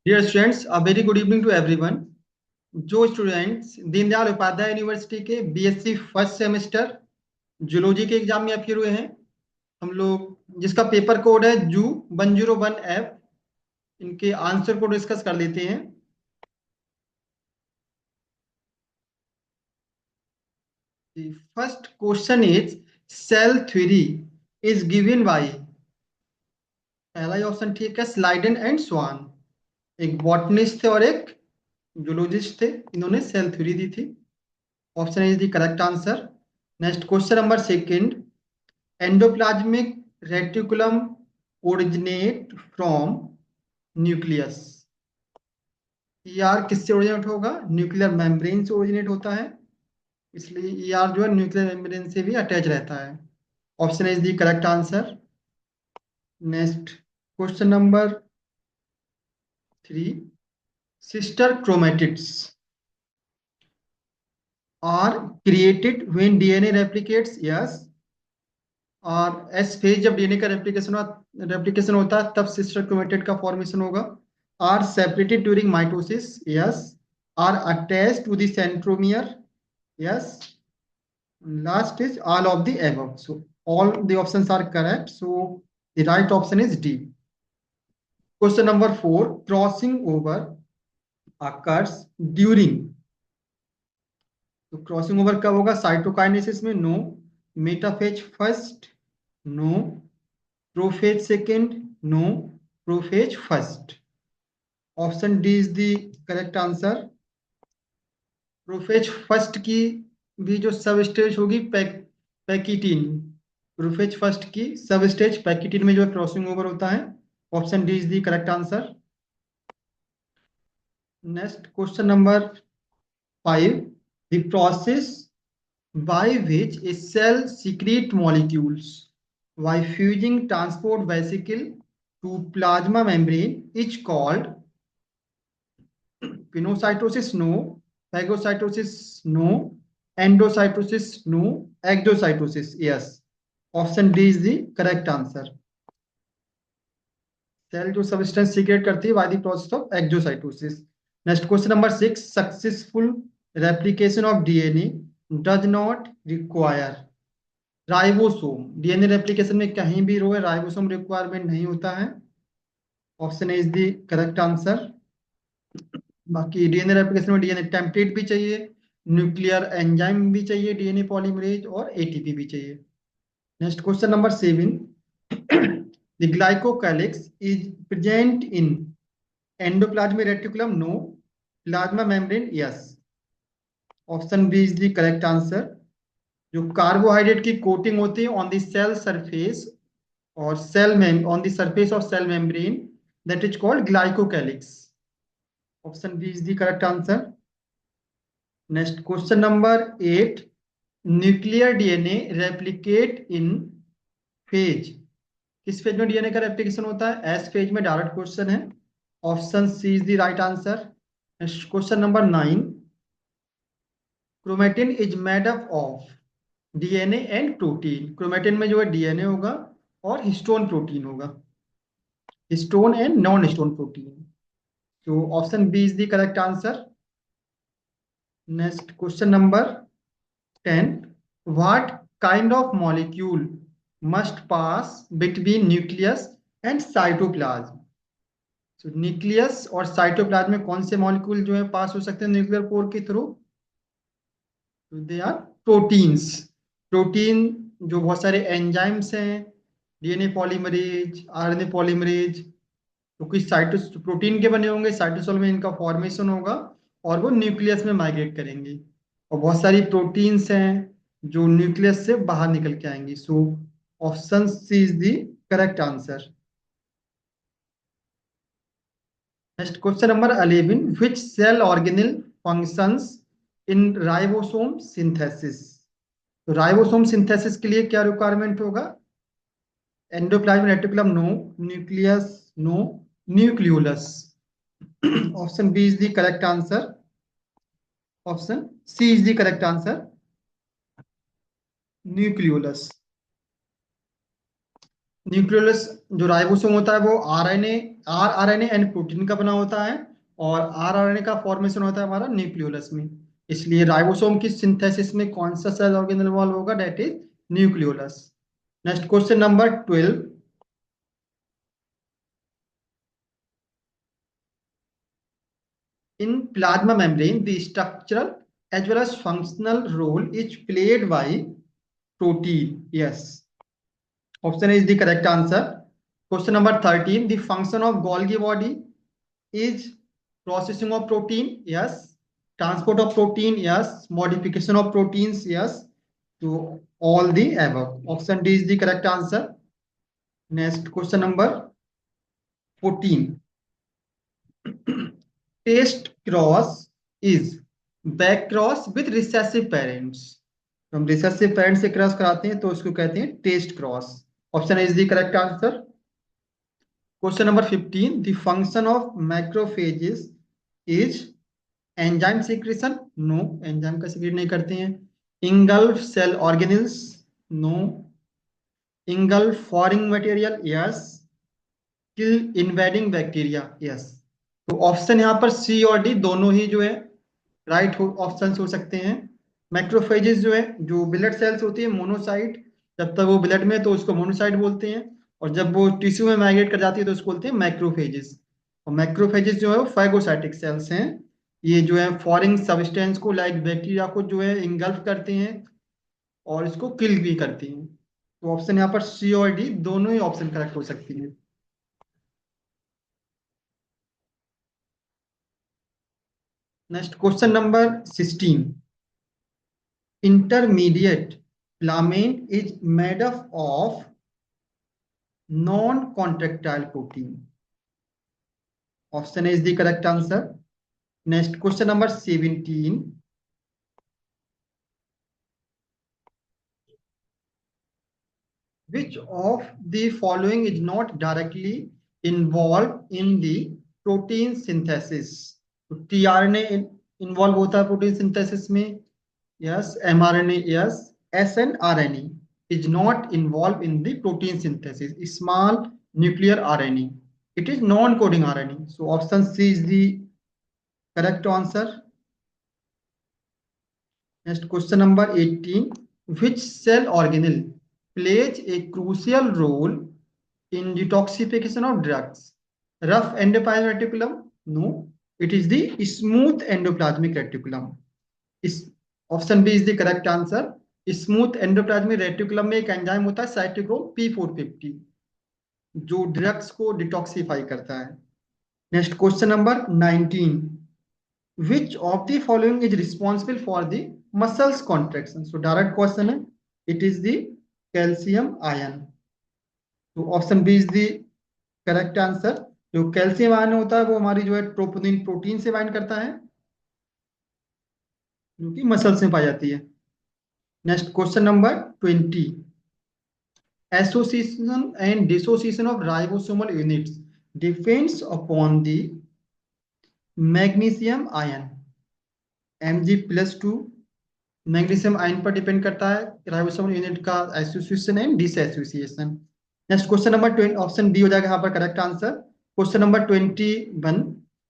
Dear students, a very good evening to everyone. जो students Deendayal Upadhyay university के BSc first semester zoology के exam में appear हुए हैं, हम लोग जिसका पेपर कोड है जू 101F, इनके आंसर को डिस्कस कर लेते हैं। First question is cell theory is given by, पहला ही ऑप्शन ठीक है, स्लाइडन एंड स्वान। एक बॉटनिस्ट थे और एक जूलॉजिस्ट थे, इन्होंने सेल थ्योरी दी थी। Option is the correct answer. Next question number second, endoplasmic reticulum originate from nucleus. ER किससे ओरिजिनेट होगा? न्यूक्लियर मेम्ब्रेन से ओरिजिनेट होता है, इसलिए ईआर जो है न्यूक्लियर मेम्ब्रेन से भी अटैच रहता है। Option is the correct answer. Next question number three, sister chromatids are created when DNA replicates, yes. और एस फेज जब डीएनए का रेप्लिकेशन होता है तब सिस्टर क्रोमेटिड का फॉर्मेशन होगा। Are separated during mitosis, yes. Are attached to the centromere, yes. Last is all of the above, so all the options are correct, so the right option is D. Question number 4, crossing over occurs during, तो crossing over कब होगा? Cytokinesis में, no. Metaphase first, no. Prophase second, no. Prophase first. Option D is the correct answer. Prophase first की भी जो सब stage होगी पैकिटीन, prophase first की सब स्टेज पैकिटीन में जो क्रॉसिंग ओवर होता है। Option D is the correct answer. Next question number 5, the process by which a cell secrete molecules by fusing transport vesicle to plasma membrane is called pinocytosis, no. Phagocytosis, no. Endocytosis, no. Exocytosis, yes. Option D is the correct answer. Cell जो substance secrete करती है by the process of exocytosis. Next question number 6, successful replication of DNA does not require ribosome. DNA replication में कहीं भी रो है, ribosome requirement नहीं होता है। Option is the correct answer. बाकी डीएनए रेप्लिकेशन में डीएनए टेम्पलेट भी चाहिए, न्यूक्लियर एंजाइम भी चाहिए, डीएनए पॉलीमरेज और एटीपी भी चाहिए। Next question number 7, the glycocalyx is present in endoplasmic reticulum, no. Plasma membrane, yes. Option B is the correct answer. जो कार्बोहाइड्रेट की कोटिंग होती है ऑन द सेल सरफेस और सेल में on the surface of cell membrane, that is called glycocalyx. Option B is the correct answer. Next question number 8, nuclear DNA replicate in phase. किस phase में DNA का replication होता है? S phase में, direct question है। Option C is the right answer. Next question number 9, chromatin is made up of DNA and protein. Chromatin में जो है डीएनए होगा और हिस्टोन प्रोटीन होगा, histone and non histone protein. तो option B is the correct answer. Next question number 10, what kind of molecule must pass between nucleus and cytoplasm. तो nucleus और cytoplasm में कौन से मॉलिक्यूल जो है पास हो सकते हैं न्यूक्लियर पोर के through? They are proteins. Protein जो बहुत सारे एंजाइम्स हैं, डीएनए पॉलीमरेज, आरएनए पॉलीमरेज, तो कुछ साइटोस प्रोटीन के बने होंगे, साइटोसोल में इनका फॉर्मेशन होगा और वो न्यूक्लियस में माइग्रेट करेंगे। और बहुत सारी प्रोटीन्स हैं जो न्यूक्लियस से बाहर निकल के आएंगी। So option C is the correct answer. Next question number 11, which cell organelle functions in ribosome synthesis. तो राइबोसोम सिंथेसिस के लिए क्या रिक्वायरमेंट होगा? Endoplasmic reticulum, no. Nucleus, no. Nucleolus. Option B is the correct answer. Option C is the correct answer, nucleolus. Nucleolus जो ribosome होता है वो RNA and protein का बना होता है, और आरआरएनए का फॉर्मेशन होता है हमारा न्यूक्लियोलस में। इसलिए राइबोसोम की सिंथेसिस में कौन सा सेल ऑर्गेनल इन्वॉल्व होगा, that is nucleolus. Next question number 12। In plasma membrane, the structural as well as functional role is played by protein. Yes, option A is the correct answer. Question number 13. The function of Golgi body is processing of protein. Yes. Transport of protein. Yes. Modification of proteins. Yes. To all the above. Option D is the correct answer. Next question number 14. Test cross is back cross with recessive parents. तो हम recessive parent से cross कराते हैं तो उसको कहते हैं test cross. Option is the correct answer. Question number 15। The function of macrophages is enzyme secretion. No, enzyme का सीक्रेट नहीं करते हैं। Engulf cell organelles. No. Engulf foreign material. Yes. Kill invading bacteria. Yes. तो option यहाँ पर सी और D दोनों ही जो है राइट ऑप्शन हो सकते हैं। मैक्रोफेजेस जो है, जो ब्लड सेल्स होती है मोनोसाइट, जब तक वो ब्लड में तो उसको मोनोसाइट बोलते हैं, और जब वो टिश्यू में माइग्रेट कर जाती है तो उसको बोलते हैं मैक्रोफेजेस। और मैक्रोफेजेस जो है वो फैगोसाइटिक सेल्स हैं। ये जो है फॉरेन सब्सटेंस को लाइक बैक्टीरिया को जो है इंगल्फ करते हैं और इसको किल भी करती हैं। तो ऑप्शन यहाँ पर सी और डी दोनों ही ऑप्शन करेक्ट हो सकती है। Next question number 16। Intermediate filament is made up of non-contractile protein. Option A is the correct answer. Next question number 17. Which of the following is not directly involved in the protein synthesis? तो tRNA involve होता है protein synthesis में। Yes. mRNA, yes. snRNA is not involved in the protein synthesis. Small nuclear RNA, it is non-coding RNA. So option C is the correct answer. Next question number 18. Which cell organelle plays a crucial role in detoxification of drugs? Rough endoplasmic reticulum? No, it is the smooth endoplasmic reticulum. Option B is the correct answer. Smooth endoplasmic reticulum में एक enzyme होता है cytochrome P450, जो drugs को detoxify करता है। Next question number 19। Which of the following is responsible for the muscles contraction? So direct question है। It is the calcium ion. तो option B is the correct answer. जो calcium ion होता है वो हमारी जो है ट्रोपोनिन प्रोटीन से बाइंड करता है, जो कि मसल्स में पाई जाती है। Next question number 20। Association and dissociation of ribosomal units depends upon the magnesium ion Mg+2। Magnesium ion पर डिपेंड करता है राइबोसोमल यूनिट का association and dissociation. Next question number 20, option D हो जाएगा यहाँ पर correct answer. Question number 21।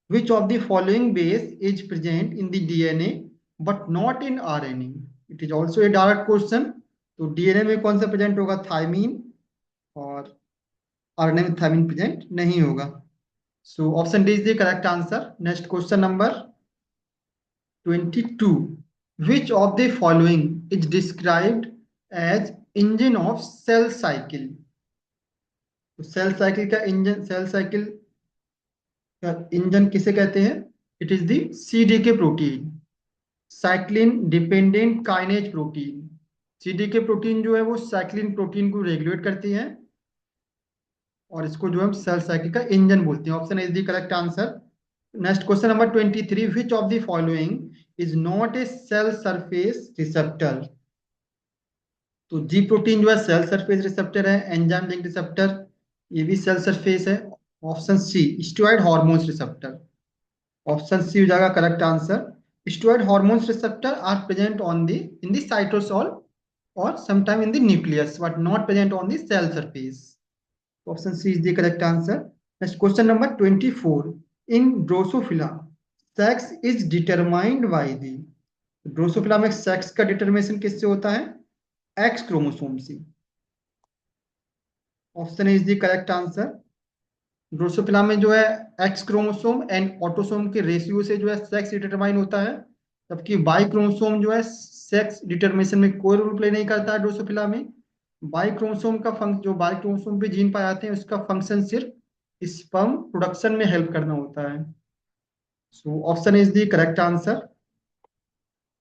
Which of the following base is present in the DNA but not in RNA? It is also a direct question. तो DNA में कौन सा present होगा? Thymine. और आरएनए में थायमीन प्रेजेंट नहीं होगा। सो option D is the correct answer. Next question number 22। Which of the following is described as engine of cell cycle? तो सेल साइकिल का इंजन, सेल साइकिल का इंजन किसे कहते हैं? It is the CDK protein, cyclin dependent kinase protein. CDK protein जो है वो cyclin protein को रेगुलेट करती है, और इसको जो हम सेल साइकिल का इंजन बोलते हैं। Option is the correct answer. Next question number 23। Which of the following is not a cell surface receptor? तो जी प्रोटीन जो है सेल सरफेस रिसेप्टर है, एंजाइम लिंक रिसेप्टर ये भी सेल सरफेस है। Option C steroid hormones receptor. Option C हो जाएगा correct answer. Steroid hormones receptor are present on the in the cytosol और sometime in the nucleus but not present on the cell surface. Option C is the correct answer. Next question number 24, in drosophila sex is determined by the, drosophila में sex का determination किससे होता है? X chromosome से। Option is the correct answer. Drosophila में जो है X chromosome and autosome के रेशियो से जो है सेक्स डिटरमाइन होता है, जबकि वाई क्रोमोसोम जो है सेक्स डिटरमिनेशन में कोई रोल प्ले नहीं करता है ड्रोसोफिला में। वाई क्रोमोसोम का फंक्शन, जो वाई क्रोमोसोम पे जीन पाए जाते हैं, उसका फंक्शन सिर्फ स्पर्म प्रोडक्शन में हेल्प करना होता है। So option is the correct answer.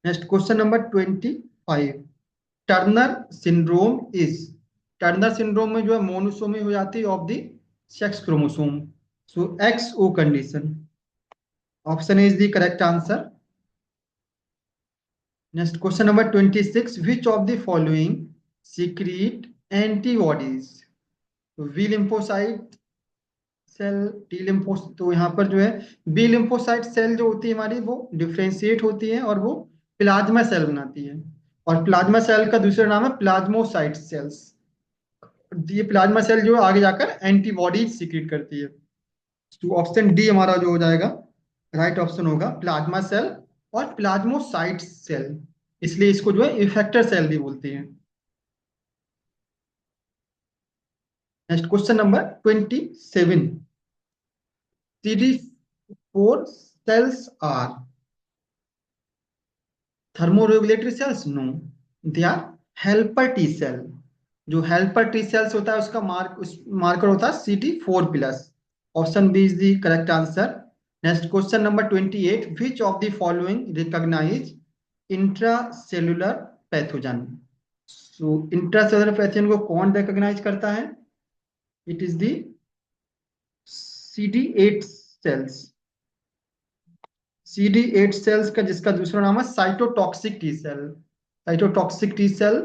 Next question number 25, Turner syndrome is, Turner syndrome में जो है मोनोसोमी हो जाती है of the sex chromosome, so X O condition. Option is the correct answer. Next question number 26, which of the following secrete antibodies, B lymphocyte cell, T lympho, तो यहाँ पर जो है बी लिम्फोसाइट सेल जो होती है हमारी, वो डिफ्रेंशिएट होती है और वो प्लाज्मा सेल बनाती है, और प्लाज्मा सेल का दूसरा नाम है प्लाज्मोसाइट सेल्स। ये प्लाज्मा सेल जो है आगे जाकर एंटीबॉडीज सीक्रेट करती है। तो ऑप्शन डी हमारा जो हो जाएगा राइट ऑप्शन होगा, प्लाज्मा सेल और प्लाज्मोसाइट सेल, इसलिए इसको जो है इफेक्टर सेल भी बोलते हैं। Next question number 27, CD4 cells are thermoregulatory cells? No, they are helper T cell। जो हेल्पर टी सेल्स होता है उसका मार्कर होता है CD4+। Option B is the correct answer. Next question number 28, which of the following recognise intracellular pathogen, so intracellular pathogen को कौन recognise करता है? It is the CD8 cells. CD8 cells का जिसका दूसरा नाम है cytotoxic T cell, cytotoxic T cell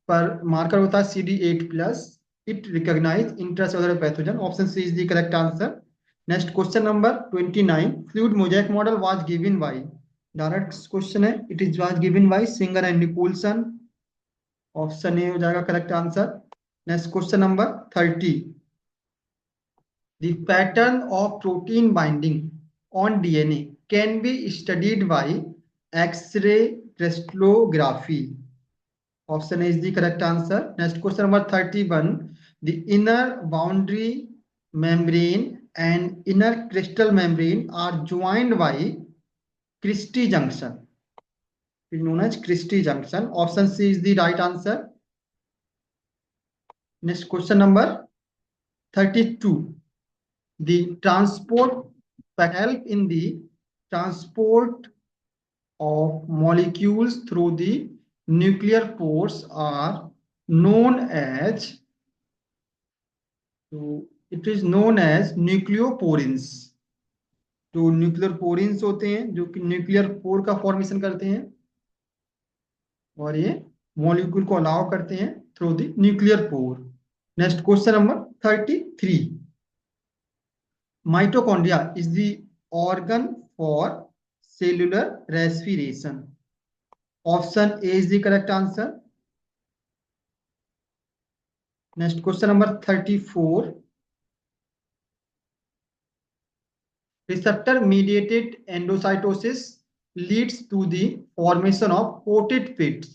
पर मार्कर होता है CD8+। It recognise intracellular pathogen. Option C is the correct answer. Next question number 29, fluid mosaic model was given by, direct question है, it is was given by Singer and Nicolson. Option A हो जाएगा correct answer. Next question number 30, the pattern of protein binding on DNA can be studied by X-ray crystallography. Option A is the correct answer. Next question number 31. The inner boundary membrane and inner crystal membrane are joined by Christie junction. It is known as Christie junction. Option C is the right answer. Next question number 32. The transport help in the transport of molecules through the nuclear pores are known as, so it is known as nucleoporins। तो nuclear porins होते हैं जो कि nuclear pore का formation करते हैं, और ये मॉलिक्यूल को अलाउ करते हैं through the nuclear pore. Next question number 33, mitochondria is the organ for cellular respiration। Option A is the correct answer. Next question number 34, receptor mediated endocytosis leads to the formation of coated pits।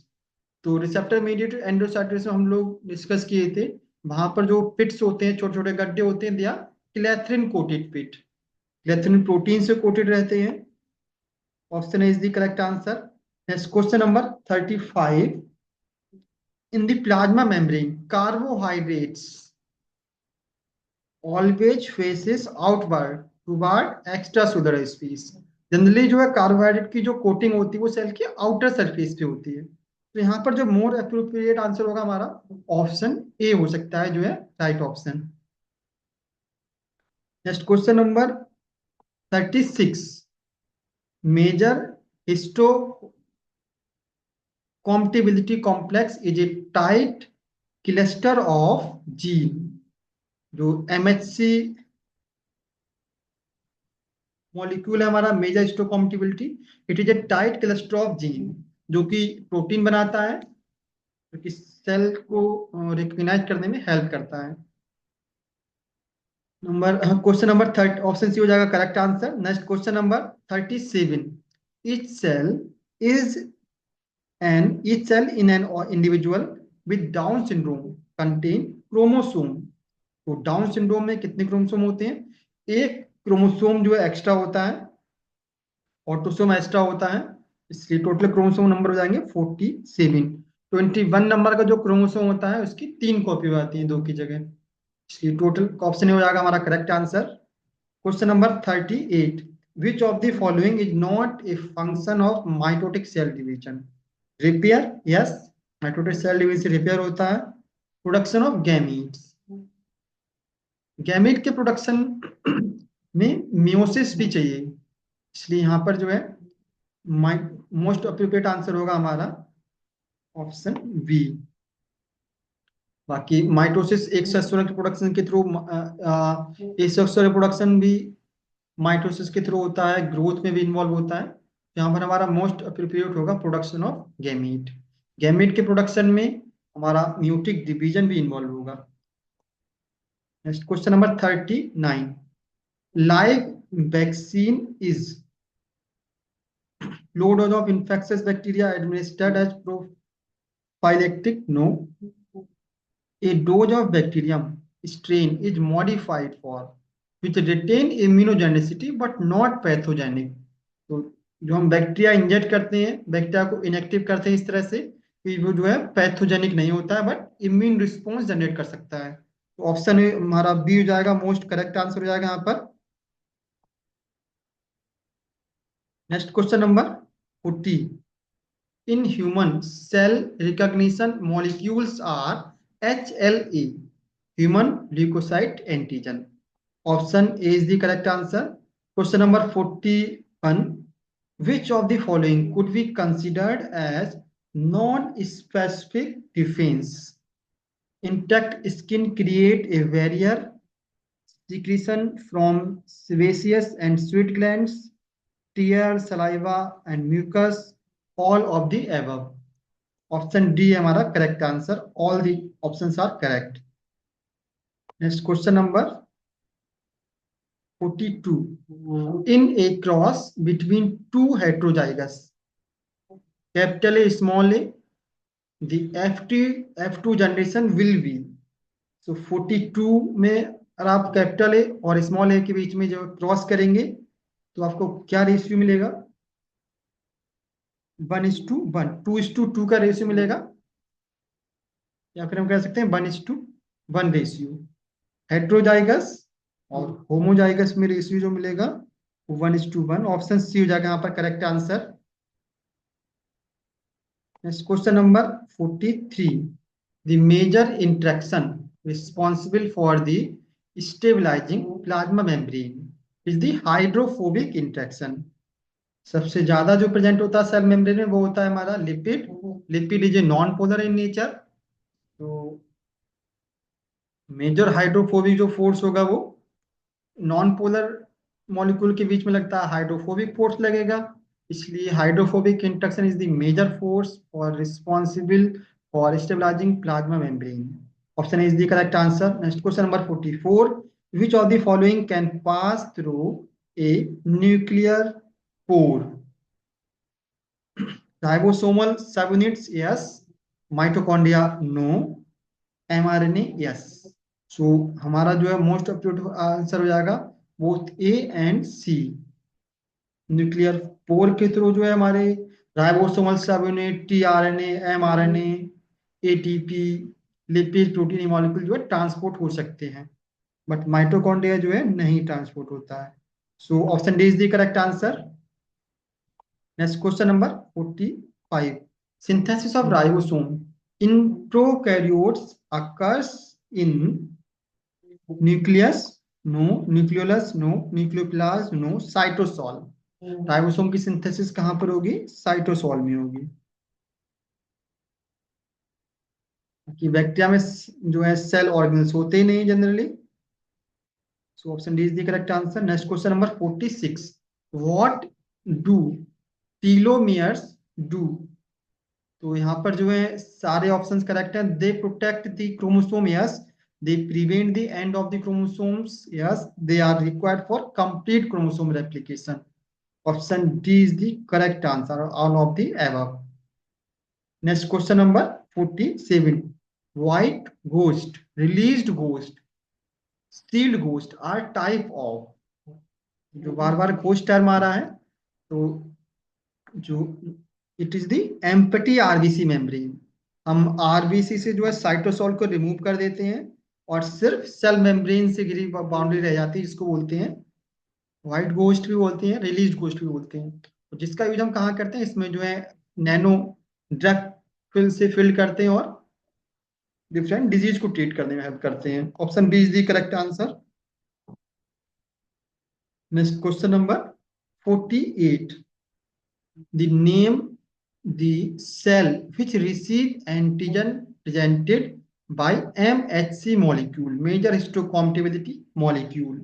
तो receptor mediated endocytosis हम लोग discuss किए थे, वहां पर जो पिट्स होते हैं, छोटे छोटे गड्ढे होते हैं, दिया क्लेथ्रिन कोटेड पिट, क्लेथ्रिन प्रोटीन से कोटेड रहते हैं। Option is the correct answer. Next question number 35, in the plasma membrane carbohydrates always faces outward toward extracellular space. Generally जो है कार्बोहाइड्रेट की जो कोटिंग होती है वो सेल की आउटर सरफेस पे होती है, तो यहाँ पर जो मोर अप्रोप्रिएट आंसर होगा हमारा ऑप्शन ए हो सकता है, जो है right option. Next question number 36, major हिस्टो compatibility complex is a tight cluster of gene। जो MHC मॉलिक्यूल है हमारा major histocompatibility, it is a tight cluster of gene जो कि प्रोटीन बनाता है, जो कि सेल को रिकॉग्नाइज करने में हेल्प करता है। क्वेश्चन नंबर 30, ऑप्शन सी हो जाएगा correct answer. Next question number 37, each cell is each cell in an individual with Down syndrome contain chromosome। तो डाउन सिंड्रोम में कितने क्रोमोसोम होते हैं? एक क्रोमोसोम जो है एक्स्ट्रा होता है, ऑटोसोम एक्स्ट्रा होता है, इसलिए टोटल क्रोमोसोम नंबर हो जाएंगे 47। 21 नंबर का जो क्रोमोसोम होता है उसकी 3 कॉपी हो जाती है 2 की जगह, इसलिए टोटल ऑप्शन हो जाएगा हमारा correct answer. Question number 38, which of the following is not a function of mitotic cell division? Repair, yes, mitotic cell division से रिपेयर होता है। प्रोडक्शन ऑफ गैमीट्स, गैमेट के प्रोडक्शन में मियोसिस भी चाहिए, इसलिए यहां पर जो है मोस्ट अप्रोप्रिएट आंसर होगा हमारा ऑप्शन बी। बाकी माइटोसिस एक सेक्सुअल रिप्रोडक्शन के थ्रू, एसेक्सुअल रिप्रोडक्शन भी माइटोसिस के थ्रू होता है, ग्रोथ में भी इन्वॉल्व होता है। यहाँ पर हमारा मोस्ट अप्रोप्रिएट होगा प्रोडक्शन ऑफ गैमीट। गैमीट के प्रोडक्शन में हमारा म्यूटिक डिवीजन भी इन्वॉल्व होगा। Next question number 39, live vaccine is low dose of infectious bacteria administered as prophylactic? No. A dose of bacterium strain is modified for which retain immunogenicity but not pathogenic। तो जो हम bacteria inject करते हैं, bacteria को inactive करते हैं इस तरह से कि वो जो है पैथोजेनिक नहीं होता है बट इम्यून रिस्पॉन्स जनरेट कर सकता है। तो ऑप्शन हमारा बी हो जाएगा, मोस्ट करेक्ट आंसर हो जाएगा यहाँ पर। Next question number 40, in human cell recognition molecules are HLA, human leukocyte antigen। Option A is the correct answer. Question number 41, which of the following could be considered as non-specific defense? Intact skin create a barrier, secretion from sebaceous and sweat glands, tear, saliva and mucus, all of the above। Option D है हमारा correct answer, all the options are correct. Next question number 42, in a cross between two heterozygous capital A small A the F2 generation will be. So 42 में अगर आप capital A और small ए के बीच में जो cross करेंगे तो आपको क्या रेशियो मिलेगा? 1:1, 2:2 का रेशियो मिलेगा, या फिर हम कह सकते हैं 1:1 रेशियो। हेट्रोजाइगस और होमोजाइगस में रेशियो जो मिलेगा वो 1:1। ऑप्शन सी हो जाएगा यहाँ पर correct answer. Next question number 43, the major interaction responsible for the stabilising plasma membrane is the hydrophobic interaction. सबसे ज्यादा जो प्रेजेंट होता है सेल मेम्ब्रेन में वो होता है हमारा lipid. Lipid is a non polar in nature, तो मेजर हाइड्रोफोबिक जो फोर्स होगा वो नॉन पोलर मॉलिक्यूल के बीच में लगता है, हाइड्रोफोबिक फोर्स लगेगा, इसलिए hydrophobic interaction is the major force for responsible for stabilising plasma membrane. Option is the correct answer. Next question number 44, which of the following can pass through a nuclear pore? Ribosomal subunits yes, mitochondria no, mRNA yes. So हमारा जो है most appropriate answer हो जाएगा both A and C. Nuclear pore के through जो है हमारे ribosomal subunit, tRNA, mRNA, ATP, lipid, protein molecule जो है ट्रांसपोर्ट हो सकते हैं, बट माइटोकॉन्ड्रिया जो है नहीं ट्रांसपोर्ट होता है। So option D is the correct answer. Next question number 45, synthesis of ribosome in prokaryotes occurs in nucleus no, nucleolus no, nucleoplasm no, cytosol. Ribosome की सिंथेसिस कहां पर होगी? साइटोसॉल में होगी। कि बैक्टीरिया में जो है सेल ऑर्गेनल्स होते ही नहीं generally, so option D is the correct answer. Next question number 46, what do telomeres do? तो यहाँ पर जो है सारे ऑप्शंस करेक्ट हैं। They protect the chromosome, yes, they prevent the end of the chromosomes. Yes, they are required for complete chromosome replication. Option D is the correct answer, all of the above. Next question number 47. White ghost, released ghost, sealed ghost are type of, जो बार बार ghost term आ रहा है, तो जो it is the empty RBC membrane, हम RBC से जो है cytosol को रिमूव कर देते हैं और सिर्फ सेल मेम्ब्रेन से घिरी बाउंड्री रह जाती है, जिसको बोलते हैं व्हाइट गोस्ट भी बोलते हैं, रिलीज गोस्ट भी बोलते हैं। तो जिसका यूज हम कहाँ करते हैं, इसमें जो है नैनो ड्रग फिल से फिल करते हैं और डिफरेंट डिजीज को ट्रीट करने में हेल्प करते हैं। Option B is the correct answer. Next question number 48. The name the cell which receive antigen presented by MHC molecule, major histocompatibility molecule.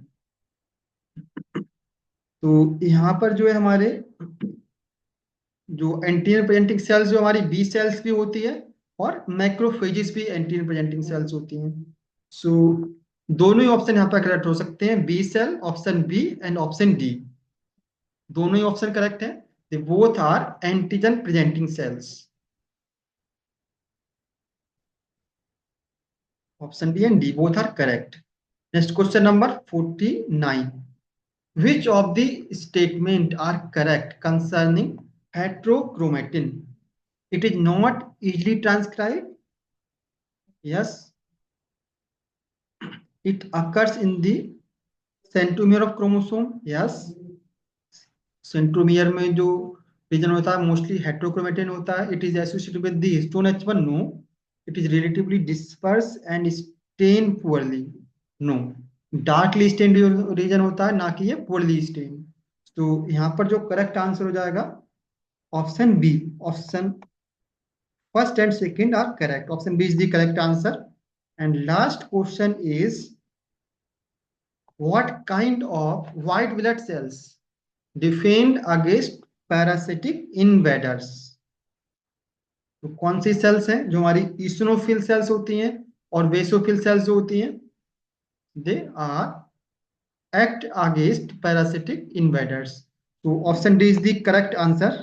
तो यहाँ पर जो है हमारे जो एंटीजन प्रेजेंटिंग सेल्स जो हमारी बी सेल्स भी होती है और मैक्रोफेजेस भी एंटीजन प्रेजेंटिंग सेल्स होती हैं। सो दोनों ही ऑप्शन यहाँ पर करेक्ट हो सकते हैं, B cell option B and option D, दोनों ही ऑप्शन करेक्ट है। They both are antigen presenting cells. Option B and D both are correct. Next question number 49. Which of the statement are correct concerning heterochromatin? It is not easily transcribed. Yes. It occurs in the centromere of chromosome. Yes. Centromere में जो region होता है mostly heterochromatin होता है. It is associated with the histone H1. No. It is relatively dispersed and stain poorly. No. Darkly stain region होता है, ना कि ये पोरली स्टेन। तो यहाँ पर जो करेक्ट आंसर हो जाएगा option B. Option first and second are correct. Option B is the correct answer. And last question is what kind of white blood cells defend against parasitic invaders? तो कौन सी sales हैं जो हमारी ईसनोफिल sales होती हैं और बेसोफिल सेल्स जो होती हैं, they are act against parasitic invaders. तो option D is the correct answer.